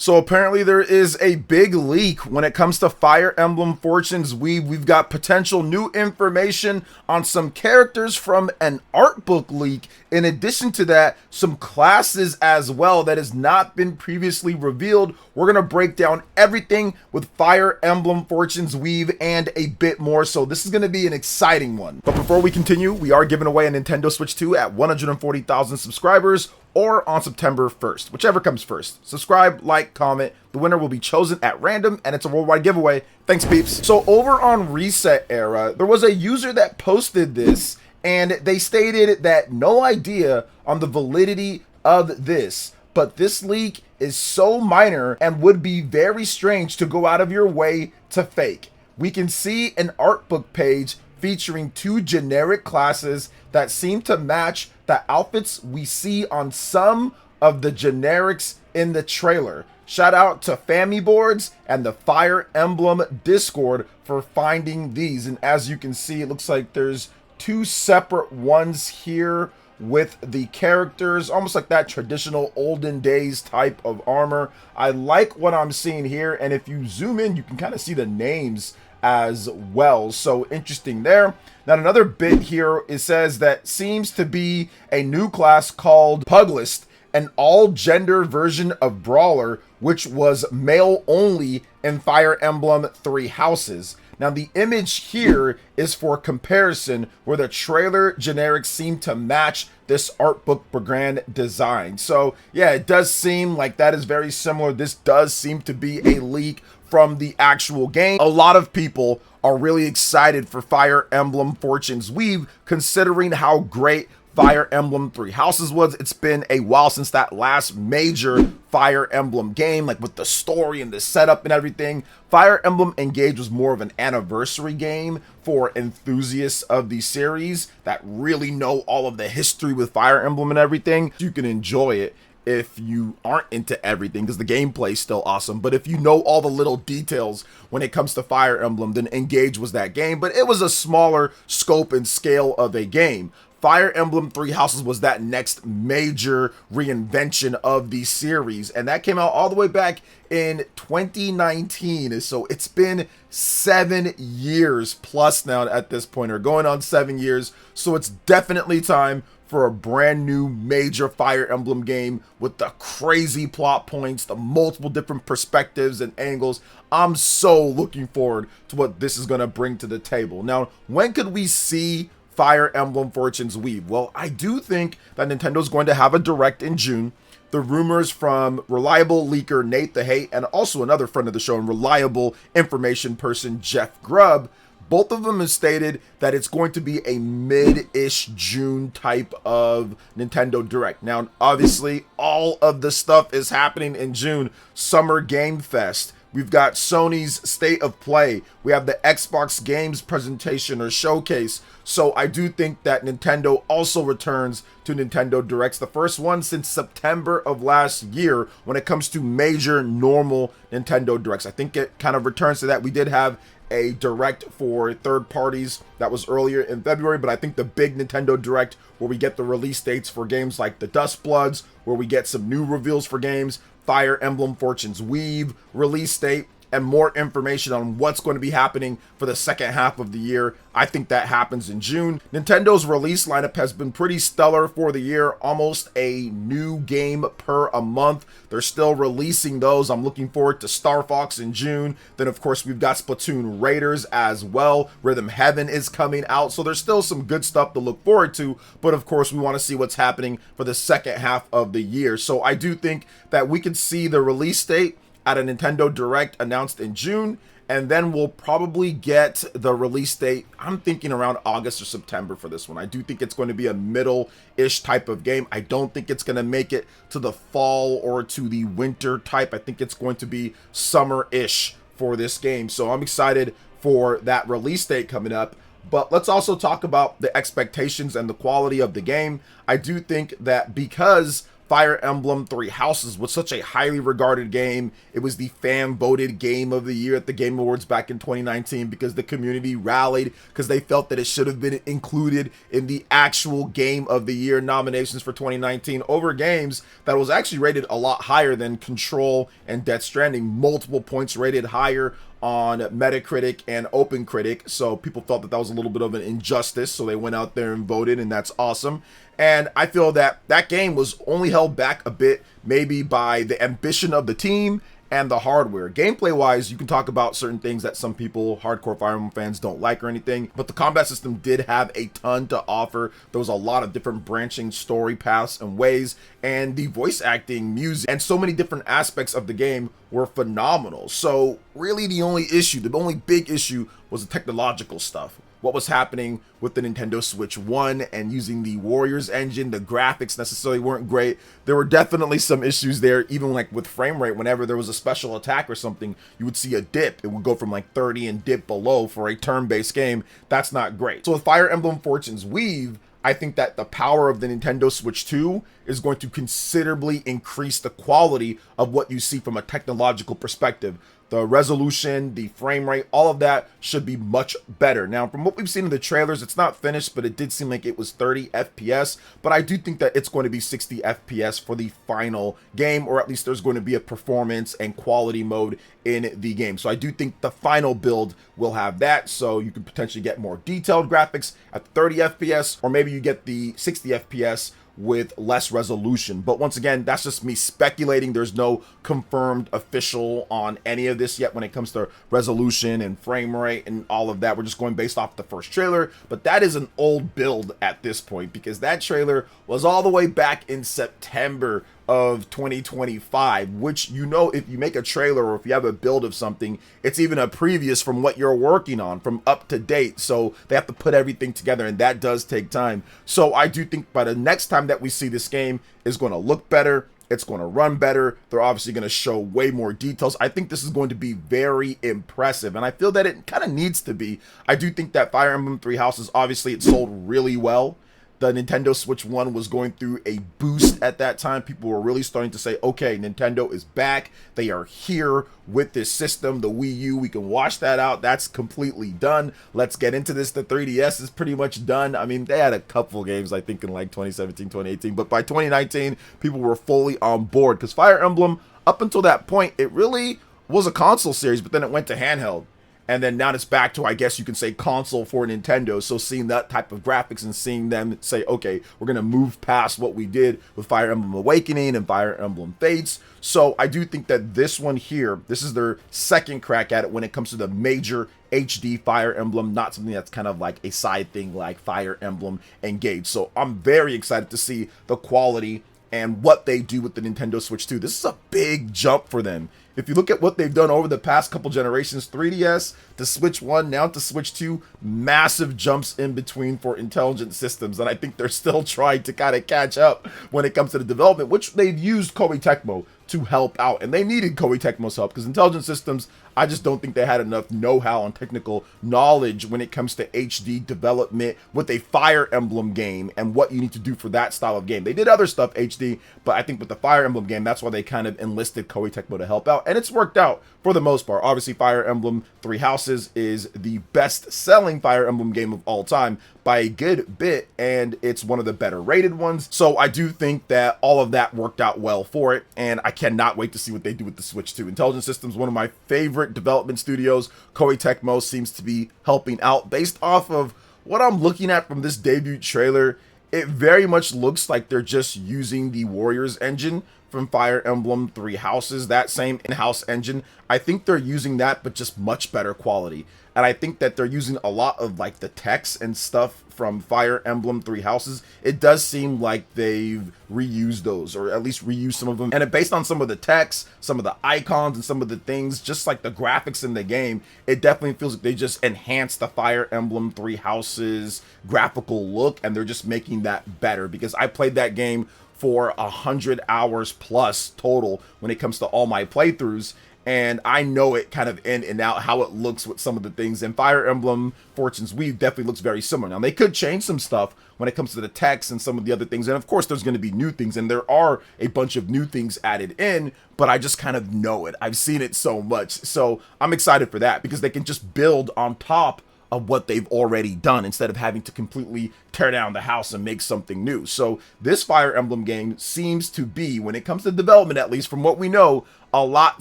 So apparently there is a big leak when it comes to Fire Emblem Fortunes Weave. We've got potential new information on some characters from an art book leak. In addition to that, some classes as well that has not been previously revealed. We're going to break down everything with Fire Emblem Fortunes Weave and a bit more. So this is going to be an exciting one. But before we continue, we are giving away a Nintendo Switch 2 at 140,000 subscribers, or on September 1st, whichever comes first. Subscribe, like, comment. The winner will be chosen at random, and it's a worldwide giveaway. Thanks, peeps. So over on Reset Era, there was a user that posted this, and they stated that no idea on the validity of this, but this leak is so minor and would be very strange to go out of your way to fake. We can see an art book page featuring two generic classes that seem to match the outfits we see on some of the generics in the trailer. Shout out to Family Boards and the Fire Emblem Discord for finding these. And as you can see, it looks like there's two separate ones here with the characters, almost like that traditional olden days type of armor. I like what I'm seeing here, and if you zoom in, you can kind of see the names as well. So interesting there. Now another bit here, it says that seems to be a new class called Puglist, an all-gender version of Brawler, which was male only in Fire Emblem Three Houses. Now the image here is for comparison, where the trailer generics seem to match this art book brand design. So yeah, it does seem like that is very similar. This does seem to be a leak from the actual game. A lot of people are really excited for Fire Emblem Fortunes Weave, considering how great Fire Emblem Three Houses was. It's been a while since that last major Fire Emblem game, like with the story and the setup and everything. Fire Emblem Engage was more of an anniversary game for enthusiasts of the series that really know all of the history with Fire Emblem and everything. You can enjoy it if you aren't into everything, because the gameplay is still awesome. But if you know all the little details when it comes to Fire Emblem, then Engage was that game, but it was a smaller scope and scale of a game. Fire Emblem Three Houses was that next major reinvention of the series, and that came out all the way back in 2019. So it's been 7 years plus now at this point, or going on 7 years. So it's definitely time for a brand new major Fire Emblem game with the crazy plot points, the multiple different perspectives and angles. I'm so looking forward to what this is going to bring to the table. Now, when could we see Fire Emblem Fortunes Weave? Well, I do think that Nintendo's going to have a direct in June. The rumors from reliable leaker Nate the Hate, and also another friend of the show and reliable information person Jeff Grubb, both of them have stated that it's going to be a mid-ish June type of Nintendo Direct. Now, obviously, all of the stuff is happening in June. Summer Game Fest. We've got Sony's State of Play. We have the Xbox Games presentation or showcase. So I do think that Nintendo also returns to Nintendo Directs, the first one since September of last year when it comes to major normal Nintendo Directs. I think it kind of returns to that. We did have a direct for third parties that was earlier in February, but I think the big Nintendo Direct where we get the release dates for games like the Dust Bloods, where we get some new reveals for games, Fire Emblem Fortunes Weave release date, and more information on what's going to be happening for the second half of the year. I think that happens in June. Nintendo's release lineup has been pretty stellar for the year, almost a new game per a month. They're still releasing those. I'm looking forward to Star Fox in June. Then of course we've got Splatoon Raiders as well. Rhythm Heaven is coming out. So there's still some good stuff to look forward to, but of course we want to see what's happening for the second half of the year. So I do think that we could see the release date at a Nintendo Direct announced in June, and then we'll probably get the release date, I'm thinking around August or September for this one. I do think it's going to be a middle-ish type of game. I don't think it's going to make it to the fall or to the winter type. I think it's going to be summer-ish for this game. So I'm excited for that release date coming up. But let's also talk about the expectations and the quality of the game. I do think that because Fire Emblem Three Houses was such a highly regarded game. It was the fan voted game of the year at the Game Awards back in 2019 because the community rallied because they felt that it should have been included in the actual Game of the Year nominations for 2019 over games that was actually rated a lot higher than Control and Death Stranding, multiple points rated higher on Metacritic and OpenCritic. So people felt that that was a little bit of an injustice, so they went out there and voted, and that's awesome. And I feel that that game was only held back a bit maybe by the ambition of the team and the hardware. Gameplay wise, you can talk about certain things that some people, hardcore Fire Emblem fans, don't like or anything, but the combat system did have a ton to offer. There was a lot of different branching story paths and ways, and the voice acting, music, and so many different aspects of the game were phenomenal. So really the only big issue was the technological stuff. What was happening with the Nintendo Switch 1 and using the Warriors engine. The graphics necessarily weren't great. There were definitely some issues there, even like with frame rate. Whenever there was a special attack or something, you would see a dip. It would go from like 30 and dip below for a turn-based game. That's not great. So with Fire Emblem Fortune's Weave, I think that the power of the Nintendo Switch 2 is going to considerably increase the quality of what you see from a technological perspective. The resolution, the frame rate, all of that should be much better. Now, from what we've seen in the trailers, it's not finished, but it did seem like it was 30 FPS. But I do think that it's going to be 60 FPS for the final game, or at least there's going to be a performance and quality mode in the game. So I do think the final build will have that, so you could potentially get more detailed graphics at 30 FPS, or maybe you get the 60 FPS with less resolution. But once again, that's just me speculating. There's no confirmed official on any of this yet when it comes to resolution and frame rate and all of that. We're just going based off the first trailer, but that is an old build at this point because that trailer was all the way back in September of 2025, which, you know, if you make a trailer or if you have a build of something, it's even a previous from what you're working on, from up to date. So they have to put everything together, and that does take time. So I do think by the next time that we see this game is going to look better. It's going to run better. They're obviously going to show way more details. I think this is going to be very impressive, and I feel that it kind of needs to be. I do think that Fire Emblem Three Houses, obviously, it sold really well. The Nintendo Switch 1 was going through a boost at that time. People were really starting to say, okay, Nintendo is back. They are here with this system. The Wii U, we can wash that out. That's completely done. Let's get into this. The 3DS is pretty much done. I mean, they had a couple games, I think, in like 2017, 2018. But by 2019, people were fully on board. Because Fire Emblem, up until that point, it really was a console series, but then it went to handheld. And then now it's back to, I guess you can say, console for Nintendo. So seeing that type of graphics and seeing them say, okay, we're going to move past what we did with Fire Emblem Awakening and Fire Emblem Fates. So I do think that this one here, this is their second crack at it when it comes to the major HD Fire Emblem, not something that's kind of like a side thing like Fire Emblem Engage. So I'm very excited to see the quality and what they do with the Nintendo Switch 2. This is a big jump for them. If you look at what they've done over the past couple generations, 3DS to Switch 1, now to Switch 2, massive jumps in between for Intelligent Systems. And I think they're still trying to kind of catch up when it comes to the development, which they've used Koei Tecmo to help out. And they needed Koei Tecmo's help because Intelligent Systems, I just don't think they had enough know-how and technical knowledge when it comes to HD development with a Fire Emblem game and what you need to do for that style of game. They did other stuff HD, but I think with the Fire Emblem game, that's why they kind of enlisted Koei Tecmo to help out. And it's worked out for the most part. Obviously, Fire Emblem Three Houses is the best-selling Fire Emblem game of all time by a good bit, and it's one of the better rated ones. So I do think that all of that worked out well for it, and I cannot wait to see what they do with the Switch 2. Intelligent Systems, one of my favorite development studios. Koei Tecmo seems to be helping out. Based off of what I'm looking at from this debut trailer, it very much looks like they're just using the Warriors engine from Fire Emblem Three Houses, that same in-house engine. I think they're using that, but just much better quality. And I think that they're using a lot of like the text and stuff from Fire Emblem Three Houses. It does seem like they've reused those, or at least reused some of them. And based on some of the text, some of the icons, and some of the things, just like the graphics in the game, it definitely feels like they just enhanced the Fire Emblem Three Houses graphical look, and they're just making that better. Because I played that game for 100 hours plus total when it comes to all my playthroughs, and I know it kind of in and out how it looks with some of the things. And Fire Emblem Fortunes Weave definitely looks very similar. Now they could change some stuff when it comes to the text and some of the other things, and of course there's going to be new things, and there are a bunch of new things added in, but I just kind of know it. I've seen it so much, so I'm excited for that because they can just build on top of what they've already done instead of having to completely tear down the house and make something new. So this Fire Emblem game seems to be, when it comes to development, at least from what we know, a lot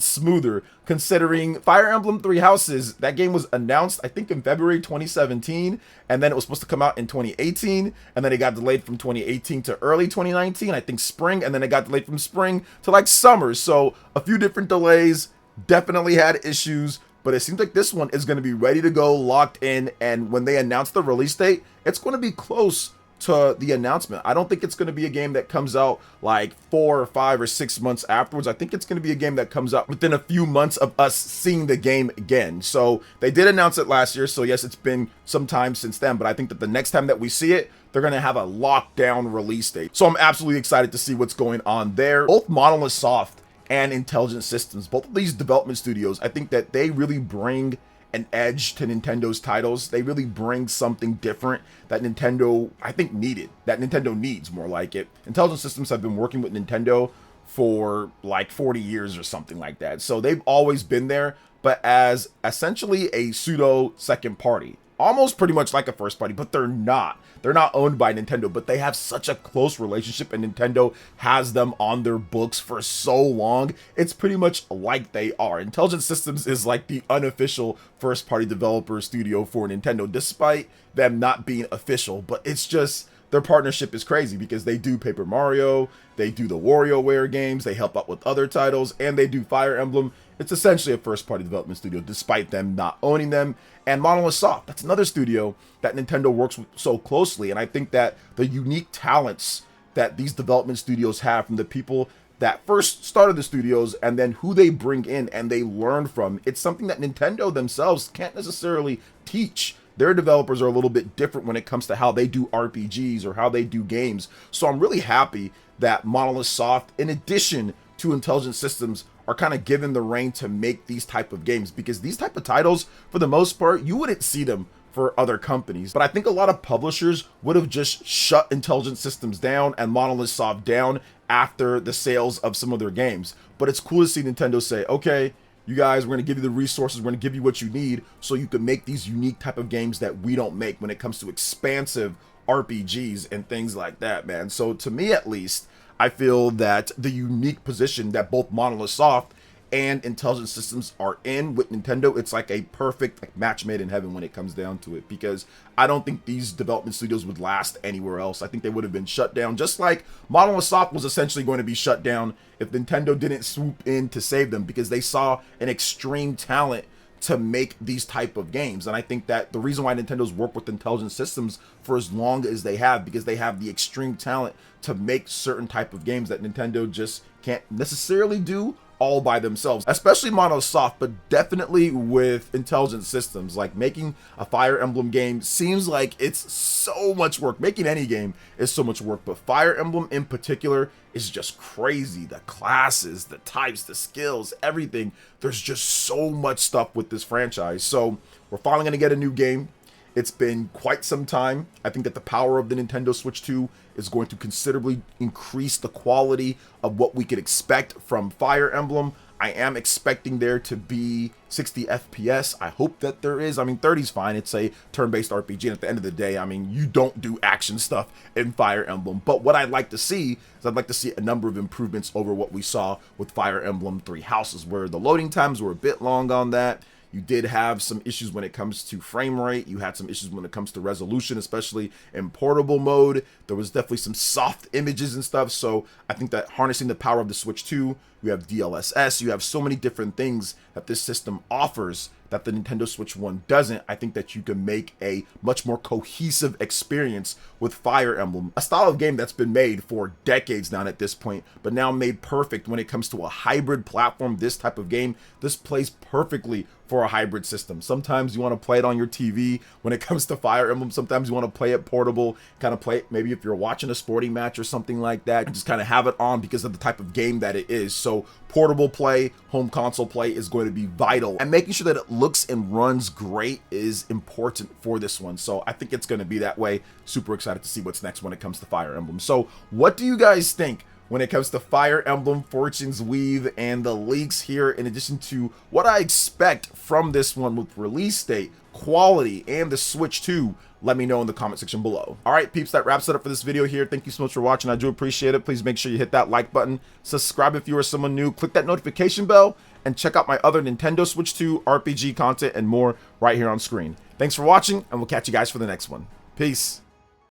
smoother, considering Fire Emblem Three Houses, that game was announced, I think, in February 2017, and then it was supposed to come out in 2018, and then it got delayed from 2018 to early 2019, I think spring, and then it got delayed from spring to like summer. So a few different delays, definitely had issues, but it seems like this one is going to be ready to go, locked in, and when they announce the release date, it's going to be close to the announcement. I don't think it's going to be a game that comes out like 4 or 5 or 6 months afterwards. I think it's going to be a game that comes out within a few months of us seeing the game again. So they did announce it last year, so yes, it's been some time since then, but I think that the next time that we see it, they're going to have a lockdown release date. So I'm absolutely excited to see what's going on there. Both Monolith Soft and Intelligent Systems, both of these development studios, I think that they really bring an edge to Nintendo's titles. They really bring something different that Nintendo, I think, needed, that Nintendo needs, more like it. Intelligent Systems have been working with Nintendo for like 40 years or something like that. So they've always been there, but as essentially a pseudo second party. Almost pretty much like a first party, but they're not. They're not owned by Nintendo, but they have such a close relationship, and Nintendo has them on their books for so long. It's pretty much like they are. Intelligent Systems is like the unofficial first party developer studio for Nintendo, despite them not being official, but it's just, their partnership is crazy because they do Paper Mario, they do the WarioWare games, they help out with other titles, and they do Fire Emblem. It's essentially a first-party development studio, despite them not owning them. And Monolith Soft, that's another studio that Nintendo works with so closely. And I think that the unique talents that these development studios have from the people that first started the studios and then who they bring in and they learn from, it's something that Nintendo themselves can't necessarily teach. Their developers are a little bit different when it comes to how they do RPGs or how they do games. So I'm really happy that Monolith Soft, in addition to Intelligent Systems, are kind of given the reign to make these type of games, because these type of titles, for the most part, you wouldn't see them for other companies. But I think a lot of publishers would have just shut Intelligent Systems down and Monolith Soft down after the sales of some of their games. But it's cool to see Nintendo say, okay, you guys, we're going to give you the resources, we're going to give you what you need so you can make these unique type of games that we don't make when it comes to expansive RPGs and things like that, man. So to me, at least, I feel that the unique position that both Monolith Soft and Intelligent Systems are in with Nintendo, it's like a perfect match made in heaven when it comes down to it, because I don't think these development studios would last anywhere else. I think they would have been shut down, just like Monolith Soft was essentially going to be shut down if Nintendo didn't swoop in to save them, because they saw an extreme talent to make these type of games. And I think that the reason why Nintendo's worked with Intelligent Systems for as long as they have, because they have the extreme talent to make certain type of games that Nintendo just can't necessarily do all by themselves, especially Monolith Soft, but definitely with Intelligent Systems. Like, making a Fire Emblem game seems like it's so much work. Making any game is so much work, but Fire Emblem in particular is just crazy. The classes, the types, the skills, everything. There's just so much stuff with this franchise. So we're finally going to get a new game. It's been quite some time. I think that the power of the Nintendo Switch 2 is going to considerably increase the quality of what we could expect from Fire Emblem. I am expecting there to be 60 FPS. I hope that there is. I mean, 30 is fine. It's a turn-based RPG, and at the end of the day, I mean, you don't do action stuff in Fire Emblem. But what I'd like to see is I'd like to see a number of improvements over what we saw with Fire Emblem Three Houses, where the loading times were a bit long on that. You did have some issues when it comes to frame rate. You had some issues when it comes to resolution, especially in portable mode. There was definitely some soft images and stuff. So I think that harnessing the power of the Switch 2, you have DLSS, you have so many different things that this system offers that the Nintendo Switch 1 doesn't. I think that you can make a much more cohesive experience with Fire Emblem, a style of game that's been made for decades now at this point, but now made perfect when it comes to a hybrid platform. This type of game, this plays perfectly for a hybrid system. Sometimes you want to play it on your TV when it comes to Fire Emblem. Sometimes you want to play it portable, kind of play it maybe if you're watching a sporting match or something like that, just kind of have it on because of the type of game that it is. So So portable play, home console play is going to be vital, and making sure that it looks and runs great is important for this one. So I think it's going to be that way. Super excited to see what's next when it comes to Fire Emblem. So what do you guys think when it comes to Fire Emblem Fortune's Weave and the leaks here, in addition to what I expect from this one with release date, quality, and the Switch 2? Let me know in the comment section below. All right, peeps, that wraps it up for this video here. Thank you so much for watching. I do appreciate it. Please make sure you hit that like button, subscribe if you are someone new, click that notification bell, and check out my other Nintendo Switch 2 RPG content and more right here on screen. Thanks for watching, and we'll catch you guys for the next one. Peace.